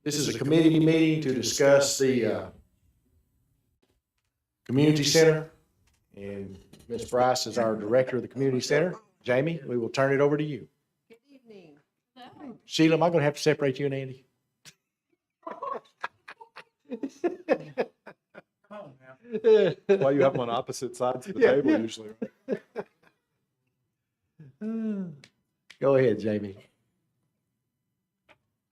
This is a committee meeting to discuss the community center. And Ms. Bryce is our director of the community center. Jamie, we will turn it over to you. Good evening. Sheila, am I going to have to separate you and Andy? That's why you have them on opposite sides of the Yeah, table yeah. usually, right? Go ahead, Jamie.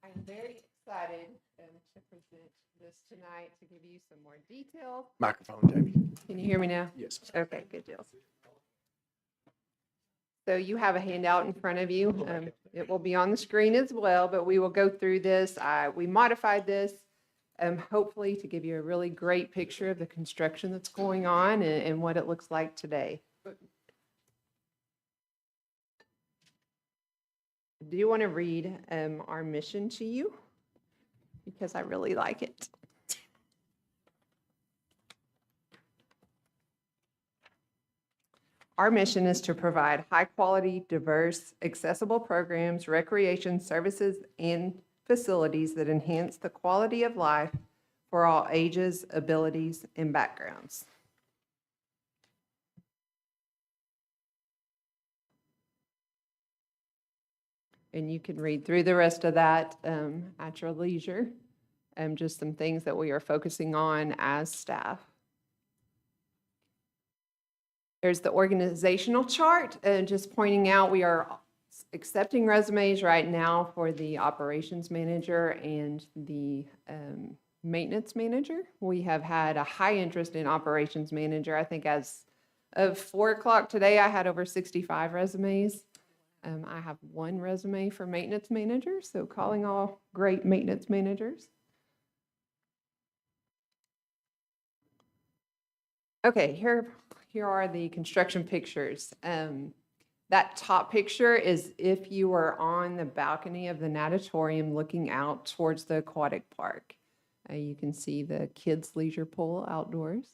I'm very excited to present this tonight to give you some more detail. Microphone, Jamie. Can you hear me now? Yes. Okay, good deal. So you have a handout in front of you. It will be on the screen as well, but we will go through this. We modified this hopefully to give you a really great picture of the construction that's going on and what it looks like today. I do want to read our mission to you because I really like it. Our mission is to provide high-quality, diverse, accessible programs, recreation services, and facilities that enhance the quality of life for all ages, abilities, and backgrounds. And you can read through the rest of that at your leisure. Just some things that we are focusing on as staff. There's the organizational chart, just pointing out we are accepting resumes right now for the operations manager and the maintenance manager. We have had a high interest in operations manager. I think as of 4 o'clock today, I had over 65 resumes. I have one resume for maintenance manager, so calling all great maintenance managers. Okay, here are the construction pictures. That top picture is if you were on the balcony of the natatorium looking out towards the aquatic park. You can see the kids' leisure pool outdoors.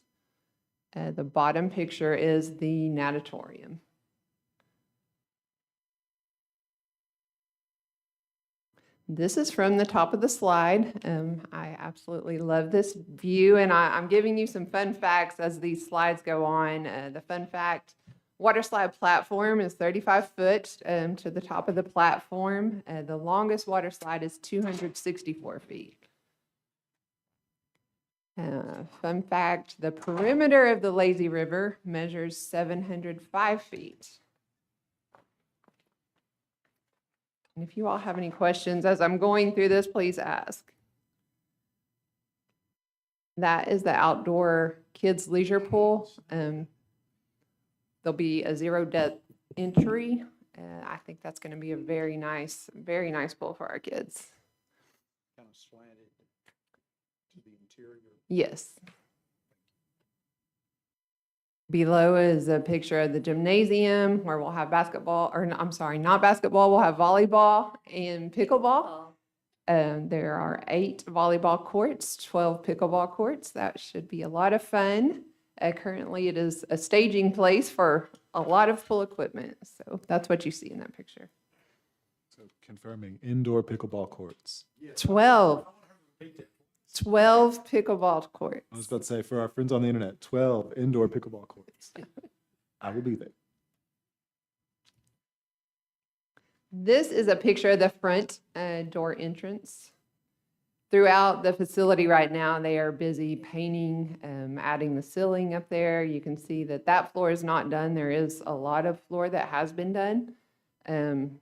The bottom picture is the natatorium. This is from the top of the slide. I absolutely love this view, and I'm giving you some fun facts as these slides go on. The fun fact, water slide platform is 35 foot to the top of the platform. The longest water slide is 264 feet. Fun fact, the perimeter of the lazy river measures 705 feet. And if you all have any questions as I'm going through this, please ask. That is the outdoor kids' leisure pool. There'll be a zero depth entry. I think that's going to be a very nice pool for our kids. Kind of slanted to the interior. Yes. Below is a picture of the gymnasium where we'll have basketball, or I'm sorry, not basketball, we'll have volleyball and pickleball. There are 8 volleyball courts, 12 pickleball courts. That should be a lot of fun. Currently, it is a staging place for a lot of pool equipment. So that's what you see in that picture. So confirming indoor pickleball courts. 12 pickleball courts. I was about to say, for our friends on the internet, 12 indoor pickleball courts. I will be there. This is a picture of the front door entrance. Throughout the facility right now, they are busy painting, adding the ceiling up there. You can see that that floor is not done. There is a lot of floor that has been done.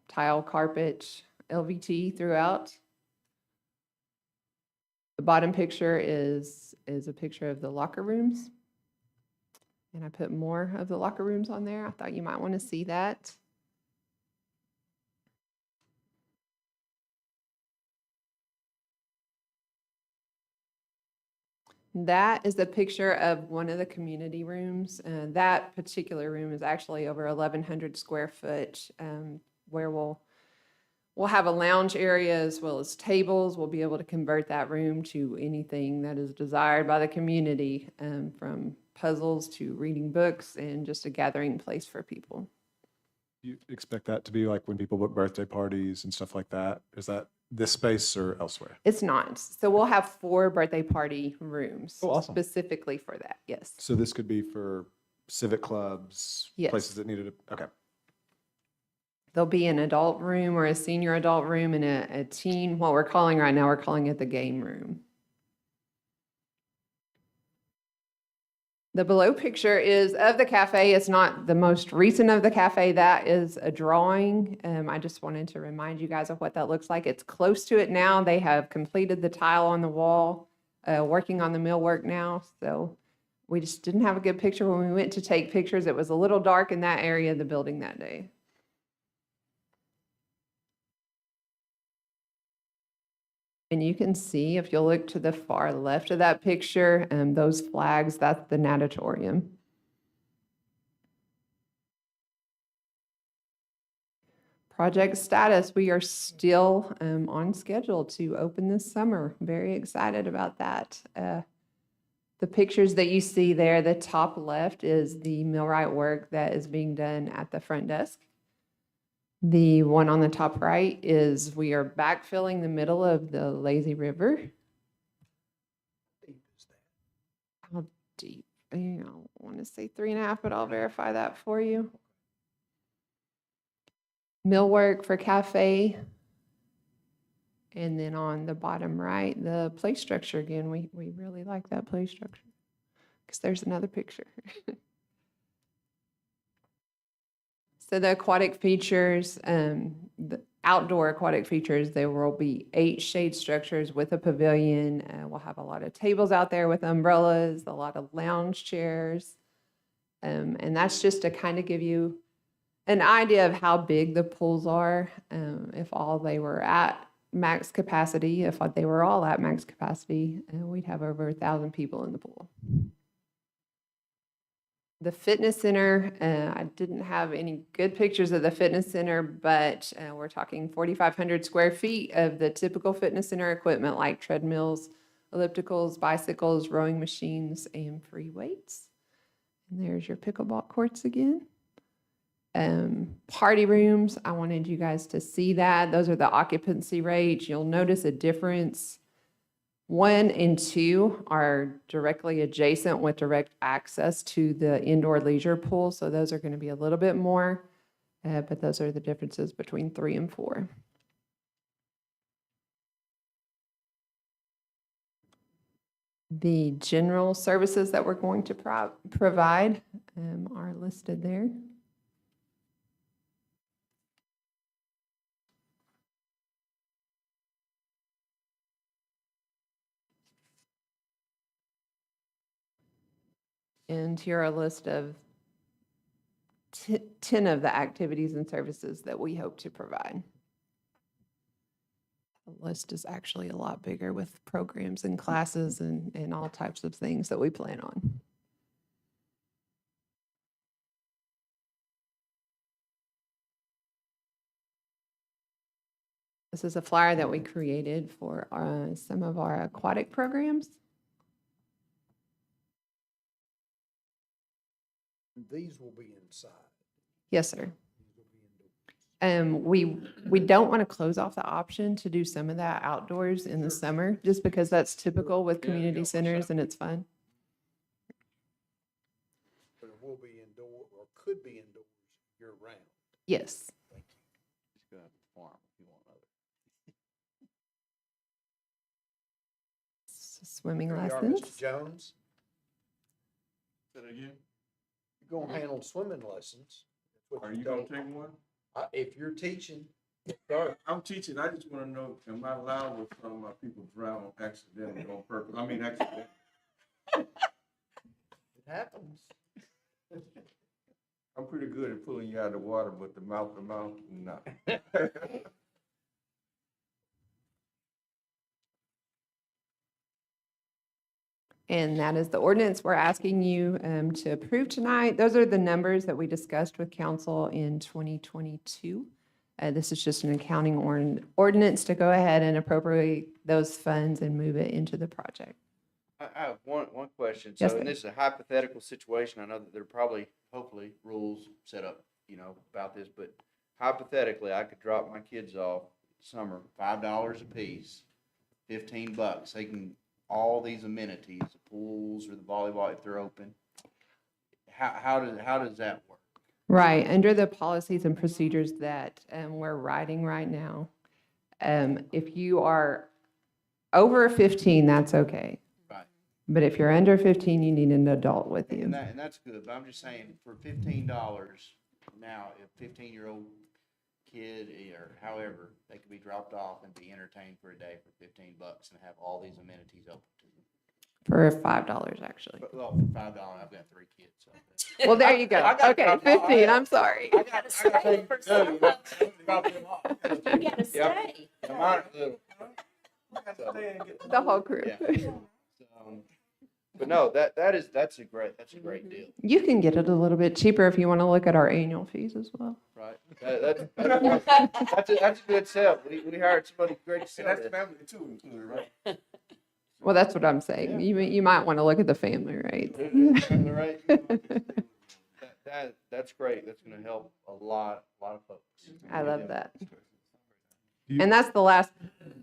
Tile, carpet, LVT throughout. The bottom picture is a picture of the locker rooms. And I put more of the locker rooms on there. I thought you might want to see that. That is the picture of one of the community rooms. That particular room is actually over 1,100 square foot, where we'll have a lounge area as well as tables. We'll be able to convert that room to anything that is desired by the community, from puzzles to reading books and just a gathering place for people. You expect that to be like when people book birthday parties and stuff like that? Is that this space or elsewhere? It's not. So we'll have 4 birthday party rooms. Oh, awesome. Specifically for that, yes. So this could be for civic clubs, Yes. places that needed it. Okay. There'll be an adult room or a senior adult room and a teen, what we're calling right now, we're calling it the game room. The below picture is of the cafe. It's not the most recent of the cafe. That is a drawing. I just wanted to remind you guys of what that looks like. It's close to it now. They have completed the tile on the wall, working on the millwork now. So we just didn't have a good picture when we went to take pictures. It was a little dark in that area of the building that day. And you can see, if you'll look to the far left of that picture, those flags, that's the natatorium. Project status, we are still on schedule to open this summer. Very excited about that. The pictures that you see there, the top left is the millwright work that is being done at the front desk. The one on the top right is we are backfilling the middle of the lazy river. How deep? I want to say 3.5, but I'll verify that for you. Millwork for cafe. And then on the bottom right, the play structure again. We really like that play structure because there's another picture. So the aquatic features, the outdoor aquatic features, there will be 8 shade structures with a pavilion. We'll have a lot of tables out there with umbrellas, a lot of lounge chairs. And that's just to kind of give you an idea of how big the pools are. If all they were at max capacity, if they were all at max capacity, we'd have over 1,000 people in the pool. The fitness center, I didn't have any good pictures of the fitness center, but we're talking 4,500 square feet of the typical fitness center equipment like treadmills, ellipticals, bicycles, rowing machines, and free weights. And there's your pickleball courts again. Party rooms, I wanted you guys to see that. Those are the occupancy rates. You'll notice a difference. 1 and 2 are directly adjacent with direct access to the indoor leisure pool, so those are going to be a little bit more, but those are the differences between 3 and 4. The general services that we're going to provide are listed there. And here are a list of 10 of the activities and services that we hope to provide. The list is actually a lot bigger with programs and classes and all types of things that we plan on. This is a flyer that we created for some of our aquatic programs. These will be inside. Yes, sir. These will be indoors. We don't want to close off the option to do some of that outdoors in the summer, just because that's typical with community centers and it's fun. But it will be indoor, or could be indoors year round. Yes. Thank you. Just gonna have to farm if you want other. Swimming There you are, lessons. Mr. Jones. Say that again? You're gonna handle swimming lessons. That's what Are you gonna told me. take one? If you're teaching, start. I'm teaching, I just wanna know, am I allowed with some of my people drown on accident on purpose? I mean, accident. It happens. I'm pretty good at pulling you out of the water, but the mouth to mouth, no. And that is the ordinance we're asking you to approve tonight. Those are the numbers that we discussed with council in 2022. This is just an accounting ordinance to go ahead and appropriate those funds and move it into the project. I have one question. Yes, So, and sir. this is a hypothetical situation. I know that there are probably, hopefully, rules set up, about this, but hypothetically, I could drop my kids off summer, $5 a piece, $15. They can, all these amenities, the pools or the volleyball if they're open. How does that work? Right, under the policies and procedures that we're writing right now, if you are over 15, that's okay. Right. But if you're under 15, you need an adult with you. And that's good, but I'm just saying, for $15, now, if 15-year-old kid or however, they could be dropped off and be entertained for a day for $15 and have all these amenities open to them. For $5, actually. But, well, for $5, I've got 3 kids, so. Well, there you go. I got Okay, dropped off. 15, I'm sorry. I gotta stay for some. Drop them off. You gotta stay. And mine are little. The whole crew. Yeah. But no, that's a great deal, You can get it a little bit cheaper if you want to look at our annual fees as well. right? That's a good sell. We hired somebody great to sell That's that. family too included, right? Well, that's what I'm saying. You might want to look at the family rates. Right? That's great. That's gonna help a lot of folks. I love that. You- And that's the last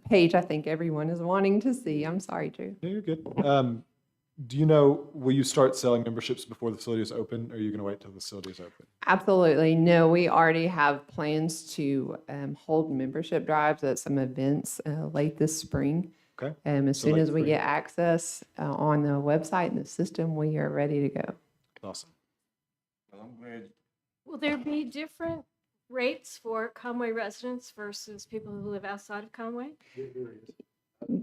page I think everyone is wanting to see. I'm sorry, Drew. No, you're good. Do you know, will you start selling memberships before the facility is open, or are you going to wait till the facility is open? Absolutely. No, we already have plans to hold membership drives at some events late this spring. Okay. As So soon late as we spring. get access on the website and the system, we are ready to go. Awesome. Well, I'm glad. Will there be different rates for Conway residents versus people who live outside of Conway?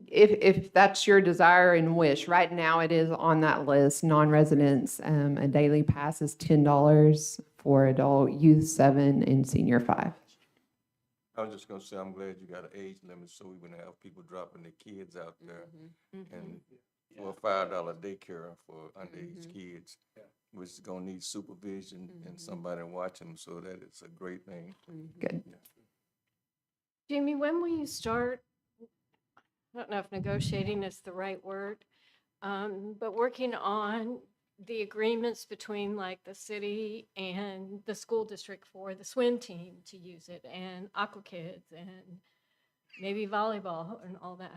If that's your desire and wish, right now it is on that list. Non-residents, a daily pass is $10 for adult, youth 7, and senior 5. I was just gonna say, I'm glad you got an age limit, so we wouldn't have people dropping their kids out there. And for a $5 daycare for underage kids, which is gonna need supervision and somebody watching them, so that is a great thing. Good. Jamie, when will you start? I don't know if negotiating is the right word, but working on the agreements between like the city and the school district for the swim team to use it and Aqua Kids and maybe volleyball and all that.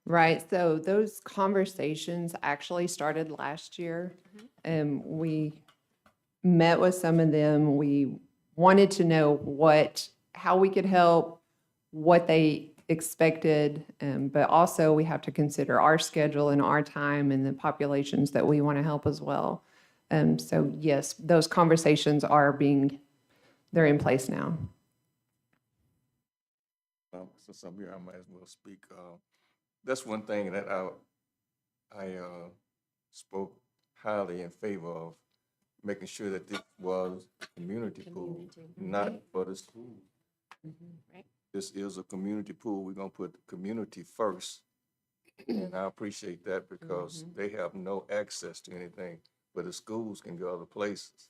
Right, so those conversations actually started last year. We met with some of them. We wanted to know how we could help, what they expected, but also we have to consider our schedule and our time and the populations that we want to help as well. So yes, those conversations they're in place now. Since I'm here, I might as well speak. That's one thing that I spoke highly in favor of, making sure that this was a community pool, not for the school. Right. This is a community pool. We're gonna put the community first. And I appreciate that because they have no access to anything, but the schools can go other places.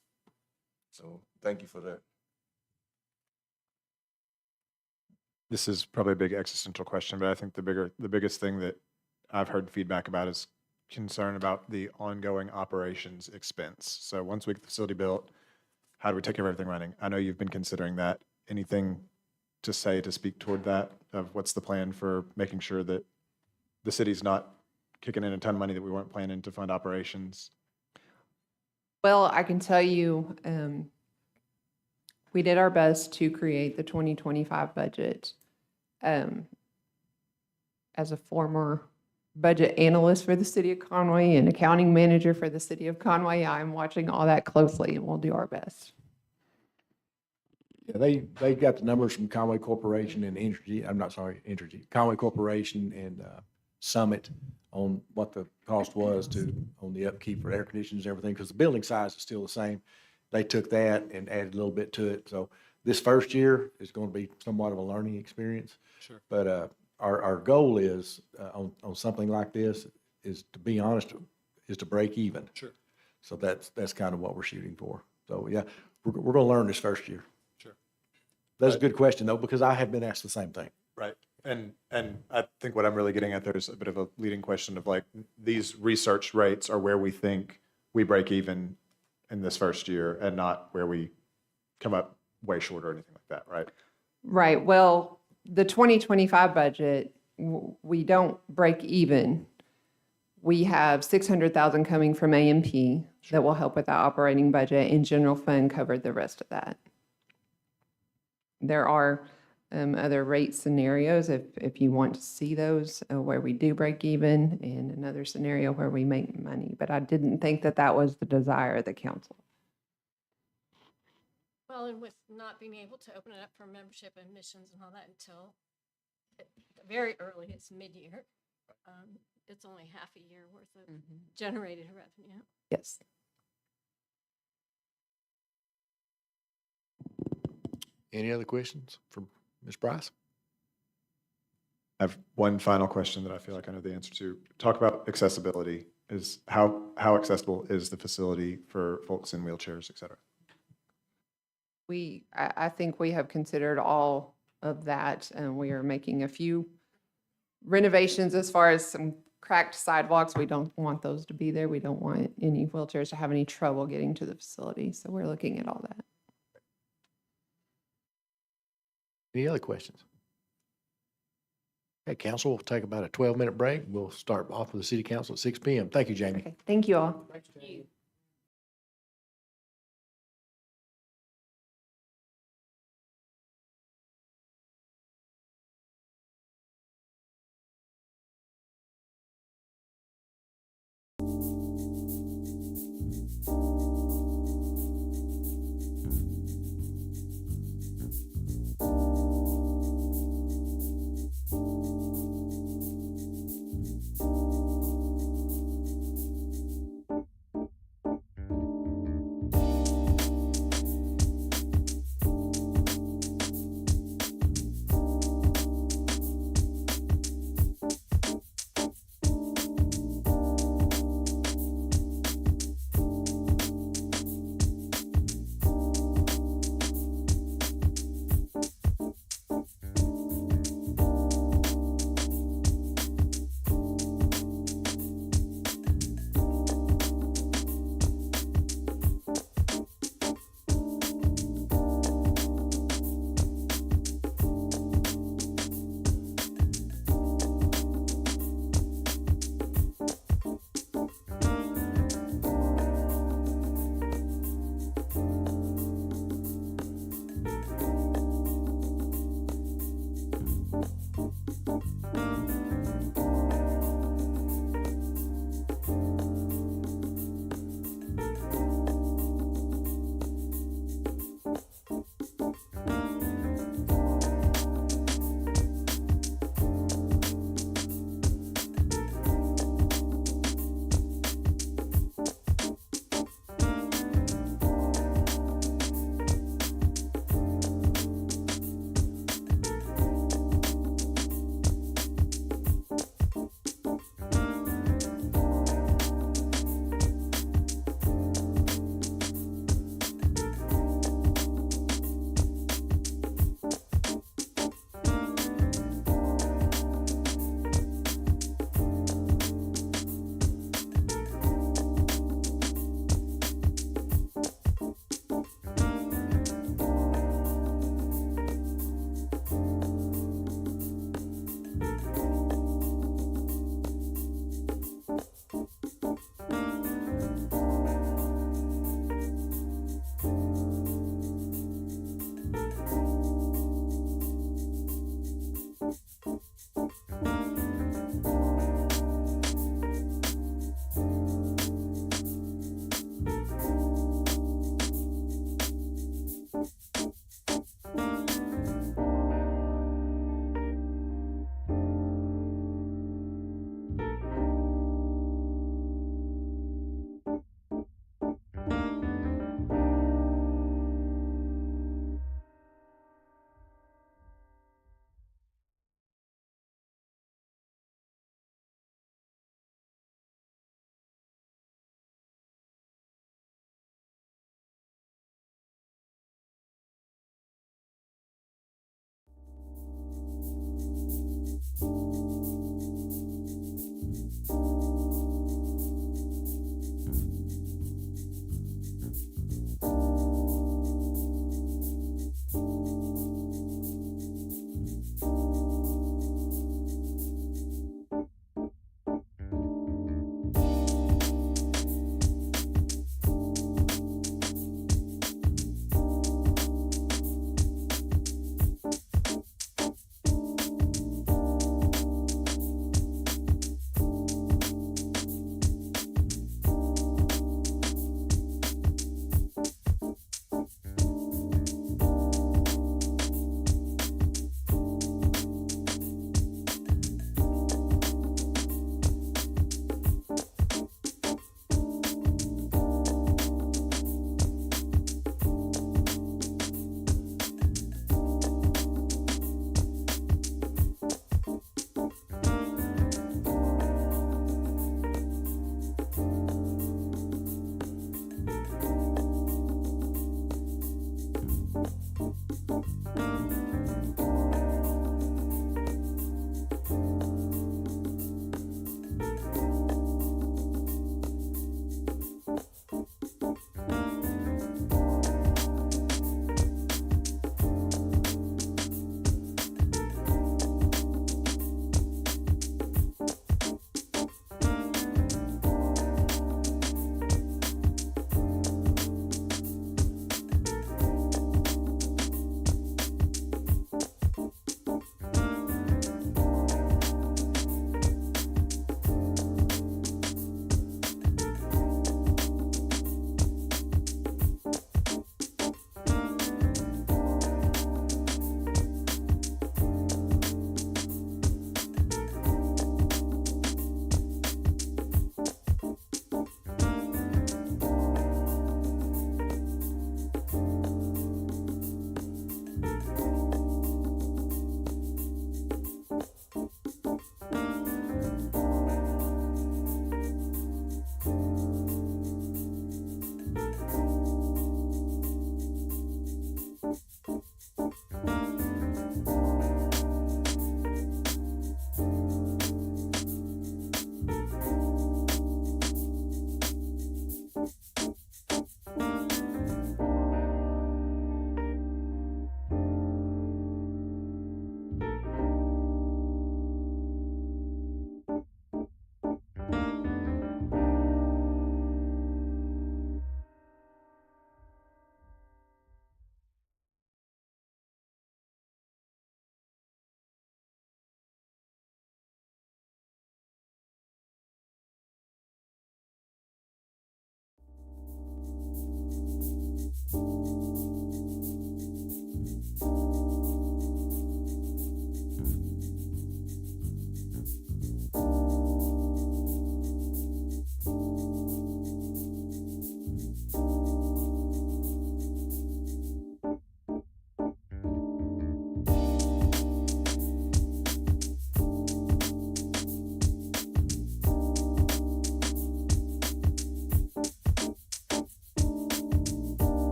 So thank you for that. This is probably a big existential question, but I think the biggest thing that I've heard feedback about is concern about the ongoing operations expense. So once we get the facility built, how do we take care of everything running? I know you've been considering that. Anything to speak toward that, of what's the plan for making sure that the city's not kicking in a ton of money that we weren't planning to fund operations? Well, I can tell you, we did our best to create the 2025 budget. As a former budget analyst for the city of Conway and accounting manager for the city of Conway, I'm watching all that closely and we'll do our best. Yeah, they got the numbers from Conway Corporation and Conway Corporation and Summit on what the cost was on the upkeep for air conditioners and everything, because the building size is still the same. They took that and added a little bit to it. So this first year is going to be somewhat of a learning experience. Sure. But our goal is on something like this is, to be honest, is to break even. Sure. So that's kind of what we're shooting for. So yeah, we're going to learn this first year. Sure. That's a good question though, because I have been asked the same thing. Right. And I think what I'm really getting at there is a bit of a leading question of like, these research rates are where we think we break even in this first year and not where we come up way short or anything like that, right? Right. Well, the 2025 budget, we don't break even. We have 600,000 coming from AMP that will help with the operating budget, and general fund covered the rest of that. There are other rate scenarios if you want to see those where we do break even, and another scenario where we make money. But I didn't think that that was the desire of the council. Well, and with not being able to open it up for membership and admissions and all that until very early, it's mid-year. It's only half a year worth of generated revenue. Yes. Any other questions from Ms. Price? I have one final question that I feel like I know the answer to. Talk about accessibility. Is how accessible is the facility for folks in wheelchairs, et cetera? I think we have considered all of that, and we are making a few renovations as far as some cracked sidewalks. We don't want those to be there. We don't want any wheelchairs to have any trouble getting to the facility. So we're looking at all that. Any other questions? Okay, council, we'll take about a 12-minute break. We'll start off with the city council at 6 p.m. Thank you, Jamie. Okay, thank you all.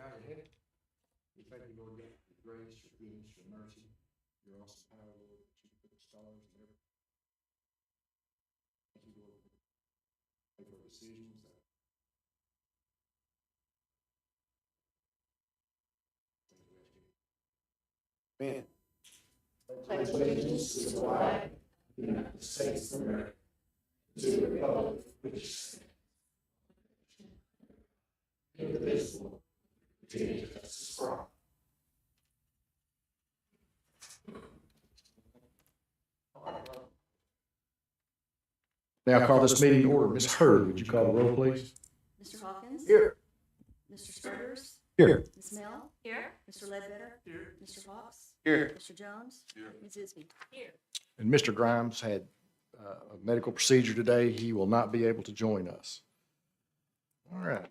bow your head. We thank you, Lord God, for your grace, your goodness, your mercy, your awesome power, Lord, that you put the stars and everything. Thank you, Lord, for decisions that Man. Pledge allegiance to the flag of the United States of America, to the republic which stands indivisible, with justice for all. Now call this meeting to order. Ms. Hurd, would you call the roll, please? Mr. Hawkins? Here. Mr. Spurgers? Here. Ms. Mel? Here. Mr. Ledbetter? Here. Mr. Hawks? Here. Mr. Jones? Here. Ms. Isby? Here. And Mr. Grimes had a medical procedure today. He will not be able to join us. All right.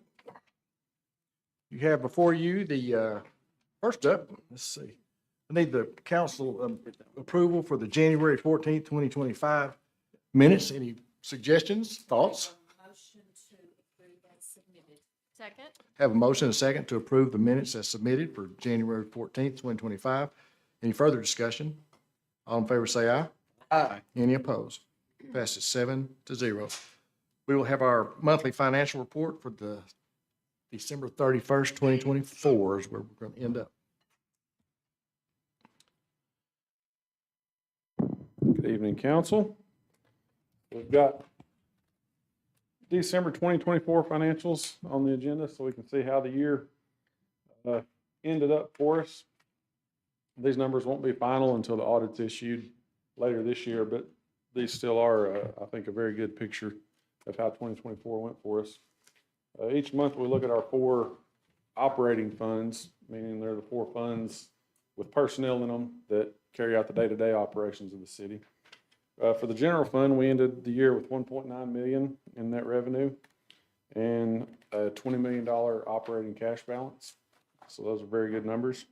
You have before you the, first up, let's see. I need the council approval for the January 14th, 2025 minutes. Any suggestions, thoughts? Motion to approve as submitted. Second? Have a motion and a second to approve the minutes as submitted for January 14th, 2025. Any further discussion? All in favor say aye. Aye. Any opposed? Passes 7-0. We will have our monthly financial report for the December 31st, 2024 is where we're going to end up. Good evening, council. We've got December 2024 financials on the agenda so we can see how the year ended up for us. These numbers won't be final until the audit's issued later this year, but these still are, I think, a very good picture of how 2024 went for us. Each month we look at our 4 operating funds, meaning they're the 4 funds with personnel in them that carry out the day-to-day operations of the city. For the general fund, we ended the year with $1.9 million in net revenue and a $20 million operating cash balance. So those are very good numbers.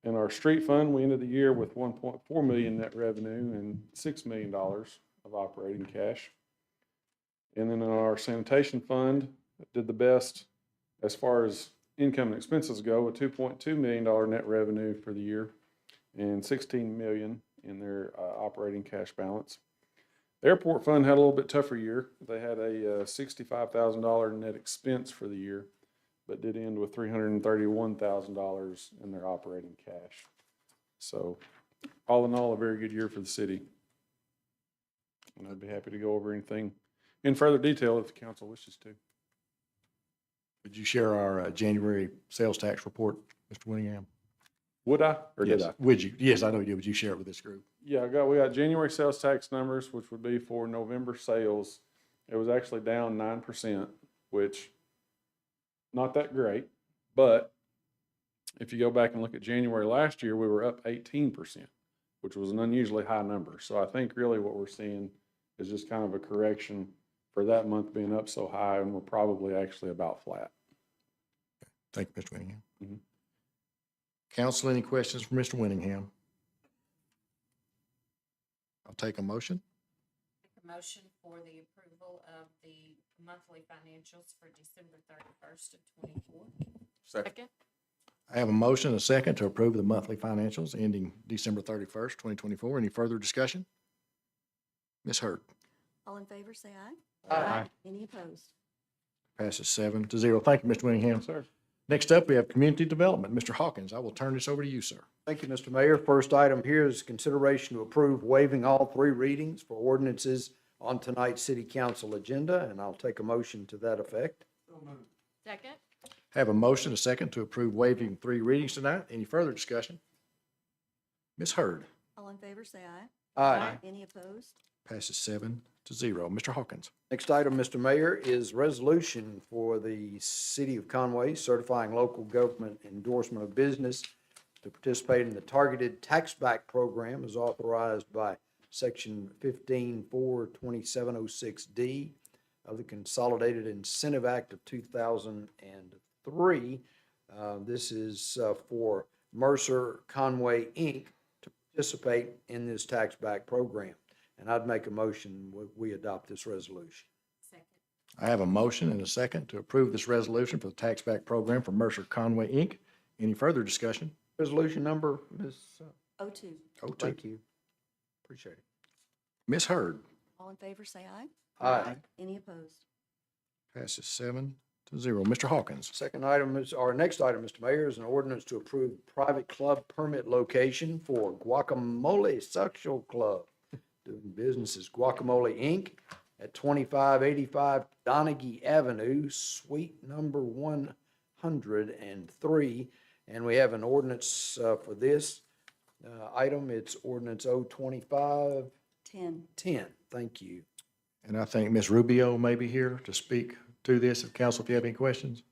In our street fund, we ended the year with $1.4 million net revenue and $6 million of operating cash. And then in our sanitation fund, did the best as far as income and expenses go with $2.2 million net revenue for the year and $16 million in their operating cash balance. The airport fund had a little bit tougher year. They had a $65,000 net expense for the year, but did end with $331,000 in their operating cash. So all in all, a very good year for the city. And I'd be happy to go over anything in further detail if the council wishes to. Would you share our January sales tax report, Mr. Winningham? Would I, or did Yes. I? Would you? Yes, I know you did. Would you share it with this group? Yeah, we got January sales tax numbers, which would be for November sales. It was actually down 9%, which not that great. But if you go back and look at January last year, we were up 18%, which was an unusually high number. So I think really what we're seeing is just kind of a correction for that month being up so high, and we're probably actually about flat. Thank you, Mr. Winningham. Mhm. Council, any questions for Mr. Winningham? I'll take a motion. Make a motion for the approval of the monthly financials for December 31st of 24. Second. I have a motion and a second to approve the monthly financials ending December 31st, 2024. Any further discussion? Ms. Hurd. All in favor, say aye. Aye. Any opposed? Passes 7-0. Thank you, Mr. Winningham. Sir. Next up, we have Community Development. Mr. Hawkins, I will turn this over to you, sir. Thank you, Mr. Mayor. First item here is consideration to approve waiving all 3 readings for ordinances on tonight's city council agenda, and I'll take a motion to that effect. Second? Have a motion, a second to approve waiving 3 readings tonight. Any further discussion? Ms. Hurd. All in favor, say aye. Aye. Any opposed? Passes 7-0. Mr. Hawkins. Next item, Mr. Mayor, is resolution for the city of Conway certifying local government endorsement of business to participate in the targeted tax back program as authorized by Section 15-4-2706D of the Consolidated Incentive Act of 2003. This is for Mercer Conway, Inc. to participate in this tax back program. And I'd make a motion we adopt this resolution. Second. I have a motion and a second to approve this resolution for the tax back program for Mercer Conway, Inc. Any further discussion? Resolution number, Ms. O2. Oh, two. Thank you. Appreciate it. Ms. Hurd, All in favor, say aye. Aye. Any opposed? passes 7-0. Mr. Hawkins. Second item is, our next item, Mr. Mayor, is an ordinance to approve private club permit location for Guacamole Social Club, doing business as Guacamole Inc. at 2585 Donaghy Avenue, suite number 103. And we have an ordinance for this item. It's ordinance 02510. 10. Thank you. And I think Ms. Rubio may be here to speak to this. If council, if you have any questions.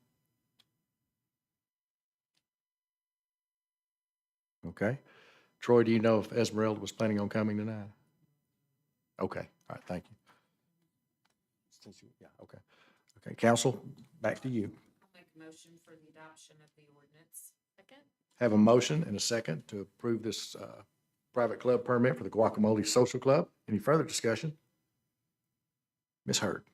Okay. Troy, do you know if Esmeralda was planning on coming tonight? Okay, all right, thank you. Yeah, okay. Okay, council, back to you. I'll make a motion for the adoption of the ordinance. Second? Have a motion and a second to approve this private club permit for the Guacamole Social Club. Any further discussion? Ms. Hurd.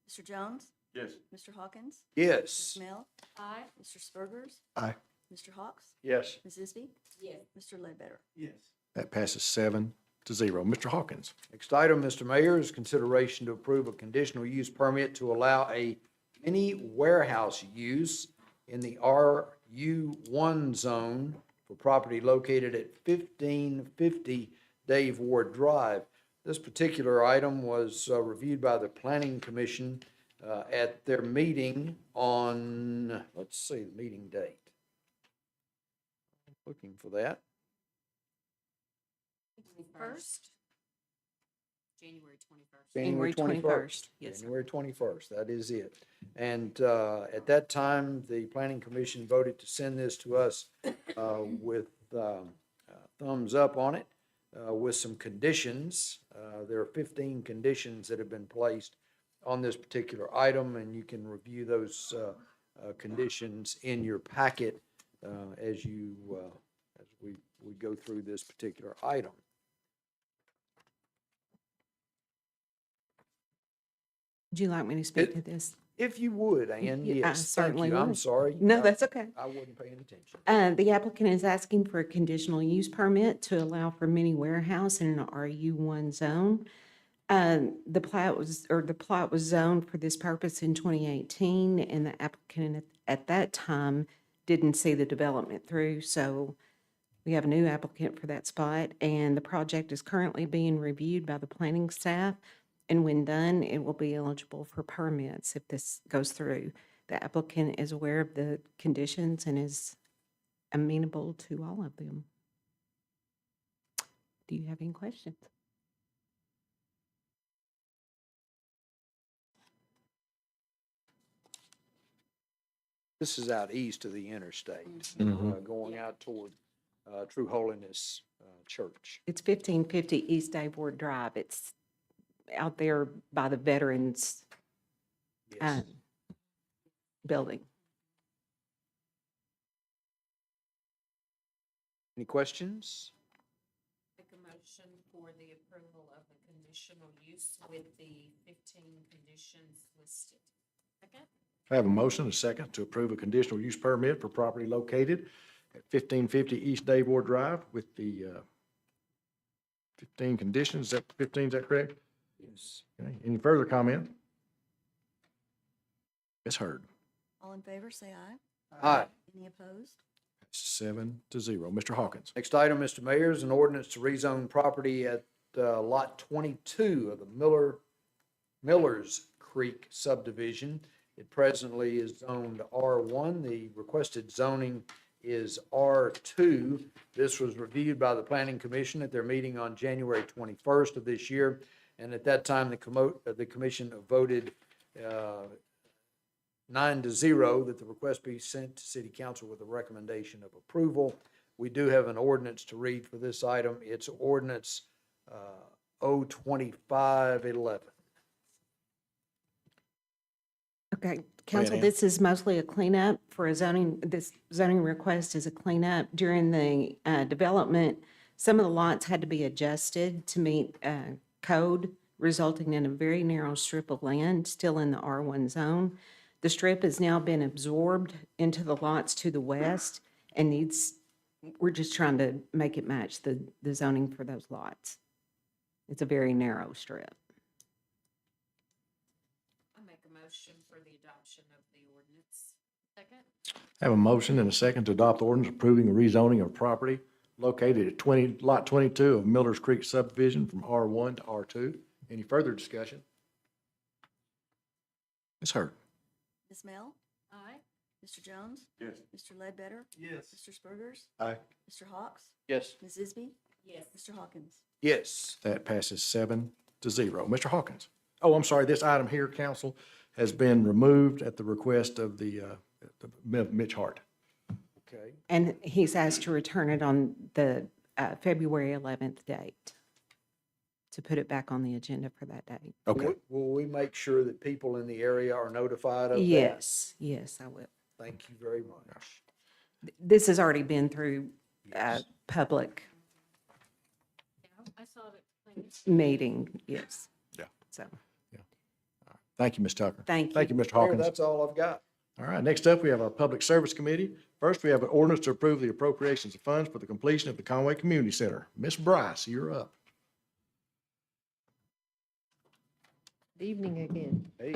Mr. Jones? Yes. Mr. Hawkins? Yes. Ms. Mel? Aye. Mr. Spurgers? Aye. Mr. Hawks? Yes. Ms. Isby? Yes. Mr. Ledbetter? Yes. That passes 7-0. Mr. Hawkins. Next item, Mr. Mayor, is consideration to approve a conditional use permit to allow a mini warehouse use in the RU1 zone for property located at 1550 Dave Ward Drive. This particular item was reviewed by the Planning Commission at their meeting on, let's see, the meeting date. Looking for that. First. January 21st. January 21st. Yes, sir. January 21st, that is it. And at that time, the Planning Commission voted to send this to us with thumbs up on it, with some conditions. There are 15 conditions that have been placed on this particular item, and you can review those conditions in your packet as we go through this particular item. Would you like me to speak to this? If you would, Ann, Yeah, I yes. Thank certainly you. I'm would. sorry. No, that's okay. I wasn't paying attention. The applicant is asking for a conditional use permit to allow for mini warehouse in an RU1 zone. The plot was zoned for this purpose in 2018, and the applicant at that time didn't see the development through, so we have a new applicant for that spot, and the project is currently being reviewed by the planning staff. And when done, it will be eligible for permits if this goes through. The applicant is aware of the conditions and is amenable to all of them. Do you have any questions? This is out east of the interstate, Mhm. going out toward True Holiness Church. It's 1550 East Dave Ward Drive. It's out there by the Veterans Yes. building. Any questions? Make a motion for the approval of the conditional use with the 15 conditions listed. Second? I have a motion, a second, to approve a conditional use permit for property located at 1550 East Dave Ward Drive with the 15 conditions. Is that 15, is that correct? Yes. Okay, any further comment? Ms. Hurd. All in favor, say aye. Aye. Any opposed? 7-0. Mr. Hawkins. Next item, Mr. Mayor, is an ordinance to rezone property at Lot 22 of the Millers Creek subdivision. It presently is zoned R1. The requested zoning is R2. This was reviewed by the Planning Commission at their meeting on January 21st of this year. And at that time, the commission voted 9-0 that the request be sent to City Council with a recommendation of approval. We do have an ordinance to read for this item. It's ordinance 02511. Okay, council, Ann. this is mostly a cleanup for a zoning, this zoning request is a cleanup. During the development, some of the lots had to be adjusted to meet code resulting in a very narrow strip of land still in the R1 zone. The strip has now been absorbed into the lots to the west and we're just trying to make it match the zoning for those lots. It's a very narrow strip. I make a motion for the adoption of the ordinance. Second? I have a motion and a second to adopt the ordinance approving the rezoning of property located at lot 22 of Miller's Creek subdivision from R1 to R2. Any further discussion? Ms. Hurd? Ms. Mel? Aye. Mr. Jones? Yes. Mr. Ledbetter? Yes. Mr. Spurgers? Aye. Mr. Hawks? Yes. Ms. Isby? Yes. Mr. Hawkins? Yes. That passes 7-0. Mr. Hawkins? Oh, I'm sorry, this item here, council, has been removed at the request of the Mitch Hart. Okay. And he's asked to return it on the February 11th date, to put it back on the agenda for that date. Okay. Will we make sure that people in the area are notified of that? Yes, yes, I will. Thank you very much. This has already been through public Yeah, I saw it. meeting, yes. Yeah. So, Thank you, Ms. Tucker. thank you. Thank you, Mr. Mayor, Hawkins. that's all I've got. All right, next up, we have our Public Service Committee. First, we have an ordinance to approve the appropriations of funds for the completion of the Conway Community Center. Ms. Bryce, you're up. Good evening again. Hey,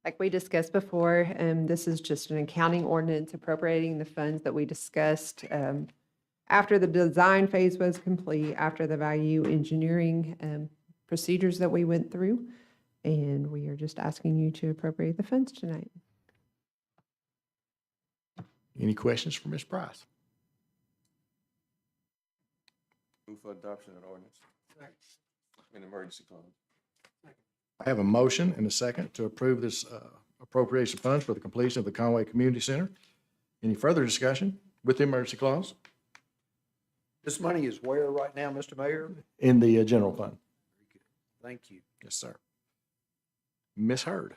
Like we discussed before, this is just an accounting ordinance appropriating the funds that we discussed after the design phase was complete, after the value engineering procedures that we went through. And we are just asking you to appropriate the funds tonight. Any questions for Ms. Bryce? Move for adoption of the ordinance. In emergency clause. I have a motion and a second to approve this appropriation of funds for the completion of the Conway Community Center. Any further discussion with the emergency clause? this money is where right now, Mr. Mayor? In the general fund. Thank you. Yes, sir. Ms. Hurd?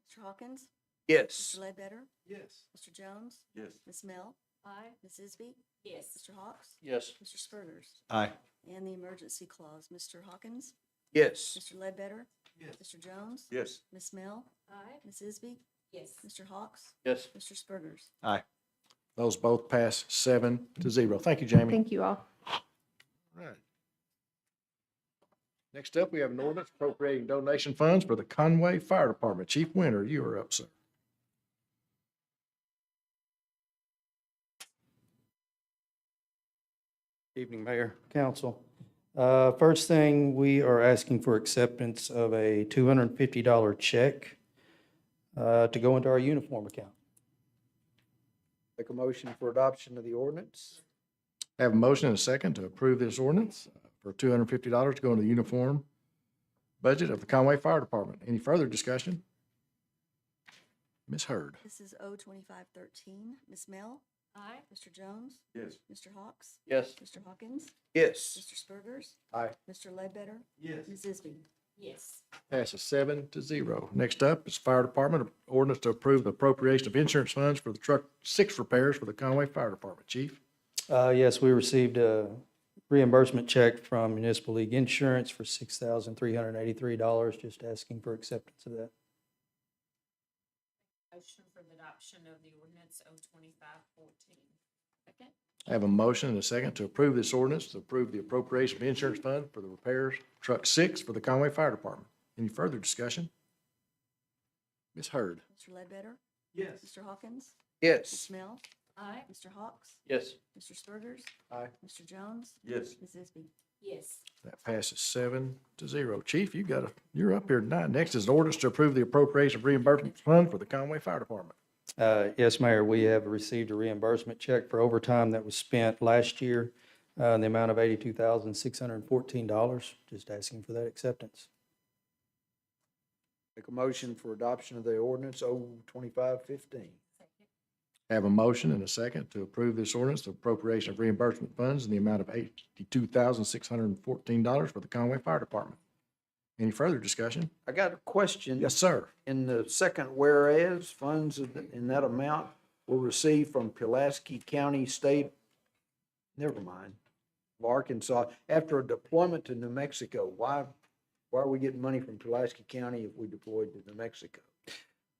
Mr. Hawkins? Yes. Mr. Ledbetter? Yes. Mr. Jones? Yes. Ms. Mel? Aye. Ms. Isby? Yes. Mr. Hawks? Yes. Mr. Spurgers? Aye. And the emergency clause, Mr. Hawkins? Yes. Mr. Ledbetter? Yes. Mr. Jones? Yes. Ms. Mel? Aye. Ms. Isby? Yes. Mr. Hawks? Yes. Mr. Spurgers? Aye. Those both pass 7-0. Thank you, Jamie. Thank you all. Right. Next up, we have an ordinance appropriating donation funds for the Conway Fire Department. Chief Winter, you are up, sir. Evening, Mayor, Council. First thing, we are asking for acceptance of a $250 check to go into our uniform account. Make a motion for adoption of the ordinance. Have a motion and a second to approve this ordinance for $250 to go into the uniform budget of the Conway Fire Department. Any further discussion? Ms. Hurd? This is O-2513. Ms. Mel? Aye. Mr. Jones? Yes. Mr. Hawks? Yes. Mr. Hawkins? Yes. Mr. Spurgers? Aye. Mr. Ledbetter? Yes. Ms. Isby? Yes. Passes 7-0. Next up is Fire Department, ordinance to approve the appropriation of insurance funds for the truck 6 repairs for the Conway Fire Department. Chief? Yes, we received a reimbursement check from Municipal League Insurance for $6,383, just asking for acceptance of that. Motion for the adoption of the ordinance O-2514. Second? I have a motion and a second to approve this ordinance, to approve the appropriation of insurance fund for the repairs, truck 6 for the Conway Fire Department. Any further discussion? Ms. Hurd? Mr. Ledbetter? Yes. Mr. Hawkins? Yes. Ms. Mel? Aye. Mr. Hawks? Yes. Mr. Spurgers? Aye. Mr. Jones? Yes. Ms. Isby? Yes. That passes 7-0. Chief, you're up here tonight. Next is an ordinance to approve the appropriation of reimbursement fund for the Conway Fire Department. Yes, Mayor, we have received a reimbursement check for overtime that was spent last year in the amount of $82,614, just asking for that acceptance. Make a motion for adoption of the ordinance O-2515. I have a motion and a second to approve this ordinance, the appropriation of reimbursement funds in the amount of $82,614 for the Conway Fire Department. Any further discussion? I got a question. Yes, sir. In the second whereas, funds in that amount were received from Pulaski County State, never mind. of Arkansas. After a deployment to New Mexico, why are we getting money from Pulaski County if we deployed to New Mexico?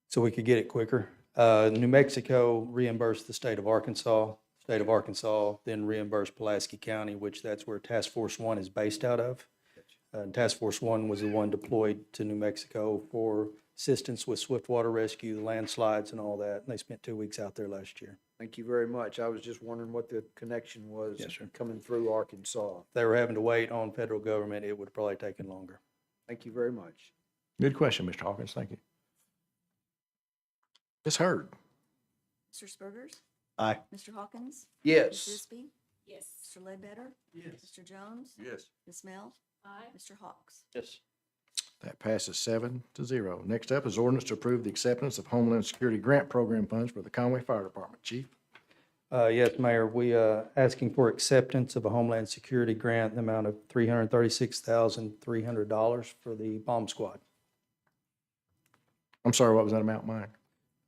So we could get it quicker. New Mexico reimbursed the state of Arkansas. State of Arkansas then reimbursed Pulaski County, which that's where Task Force One is based out of. Task Force One was the one deployed to New Mexico for assistance with swiftwater rescue, landslides and all that. And they spent 2 weeks out there last year. Thank you very much. I was just wondering what the connection was Yes, sir. coming through Arkansas. If they were having to wait on federal government, it would have probably taken longer. Thank you very much. Good question, Mr. Hawkins. Thank you. Ms. Hurd? Mr. Spurgers, Aye. Mr. Hawkins, Ms. Yes. Isby, Yes. Mr. Ledbetter, Yes. Mr. Jones, Yes. Ms. Mel, Aye. Mr. Hawks. Yes. That passes 7-0. Next up is ordinance to approve the acceptance of Homeland Security Grant Program funds for the Conway Fire Department. Chief? Yes, Mayor, we asking for acceptance of a Homeland Security grant in the amount of $336,300 for the bomb squad. I'm sorry, what was that amount, Mike?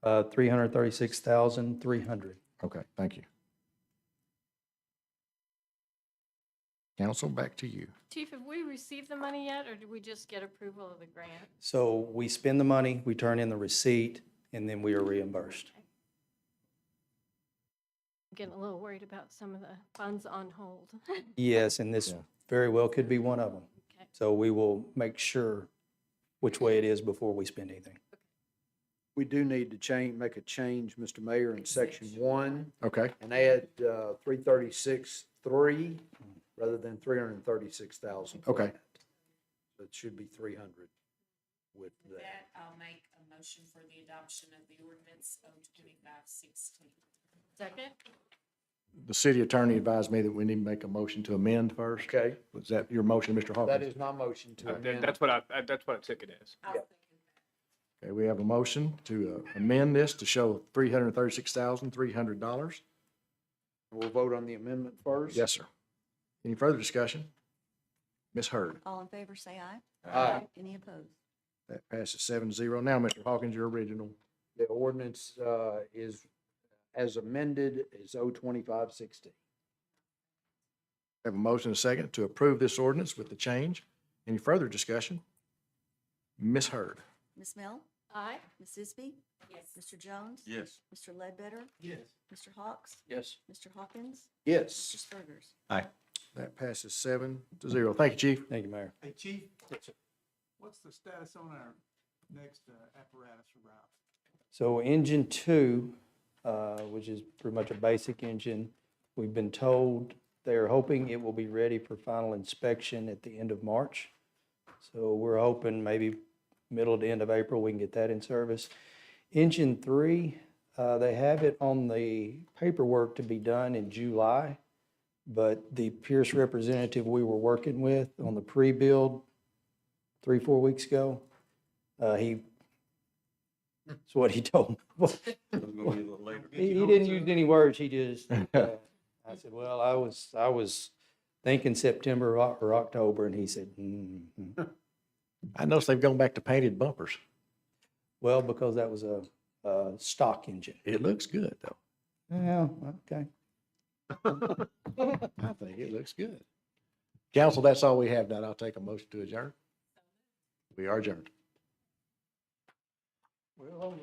$336,300. Okay, thank you. Council, back to you. Chief, have we received the money yet, or did we just get approval of the grant? So we spend the money, we turn in the receipt, and then we are reimbursed. I'm getting a little worried about some of the funds on hold. Yes, and this Yeah. very well could be one of them. Okay. So we will make sure which way it is before we spend anything. We do need to make a change, Mr. Mayor, in section 1 Okay, and add 336,300 rather than 336,000. Okay. So it should be 300 with With that. that, I'll make a motion for the adoption of the ordinance of 2516. Second? the city attorney advised me that we need to make a motion to amend first. Okay, Was that your motion, Mr. Hawkins? that is my motion to amend. That's what I took it as. I'll Yeah. second that. Okay, we have a motion to amend this to show $336,300. We'll vote on the amendment first. Yes, sir. Any further discussion? Ms. Hurd? All in favor, say aye. Aye. Any opposed? That passes 7-0. Now, Mr. Hawkins, your original. The ordinance is, as amended, is 02516. Have a motion and a second to approve this ordinance with the change. Any further discussion? Ms. Hurd? Ms. Mel, Aye. Ms. Isby, Yes. Mr. Jones, Yes. Mr. Ledbetter, Yes. Mr. Hawks, Yes. Mr. Hawkins, Mr. Yes. Spurgers. That passes 7-0. Thank you, Chief. Thank you, Mayor. Hey, Chief, what's the status on our next apparatus route? So engine 2, which is pretty much a basic engine, we've been told they're hoping it will be ready for final inspection at the end of March. So we're hoping maybe middle to end of April, we can get that in service. Engine 3, they have it on the paperwork to be done in July, but the Pierce representative we were working with on the pre-build 3-4 weeks ago, that's what he told me. It's gonna be a little later. He didn't use any words, he just, I said, well, I was thinking September or October, and he said, I noticed they've gone back to painted bumpers. well, because that was a stock engine. It looks good, though. Yeah, okay. I think it looks good. Council, that's all we have now. I'll take a motion to adjourn. We are adjourned. Well,